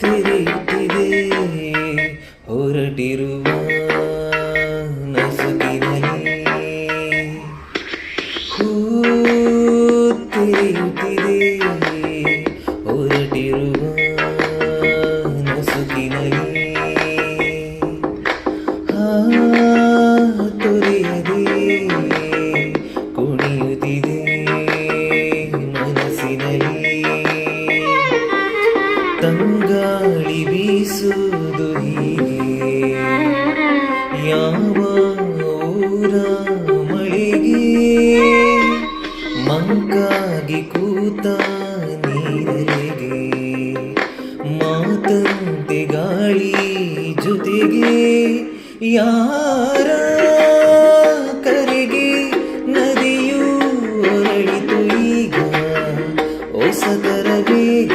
ತೆರೆಯುತ್ತಿದೆ ಹೊರಟಿರುವ ನಸುಕಿನಲ್ಲಿ ಹೂ ತೆರೆಯುತ್ತಿದೆ ಹೊರಟಿರುವ ನಸುಕಿನಲ್ಲಿ ತೊರೆಯದೆ ಕುಣಿಯುತ್ತಿದೆ ಮನಸ್ಸಿನಲ್ಲಿ ತಂಗಾಳಿ ಬೀಸುವುದು ಹೀಗೆ ಯಾವ ಊರ ಮಳೆಗೆ ಮಂಕಾಗಿ ಕೂತ ನೀರಲೆಗೆ ಮಾತಂತೆ ಗಾಳಿ ಜೊತೆಗೆ ಯಾರ ಕರೆಗೆ ನದಿಯು ಹೊರಳಿತು ಈಗ ಹೊಸತರ ಬೇಗ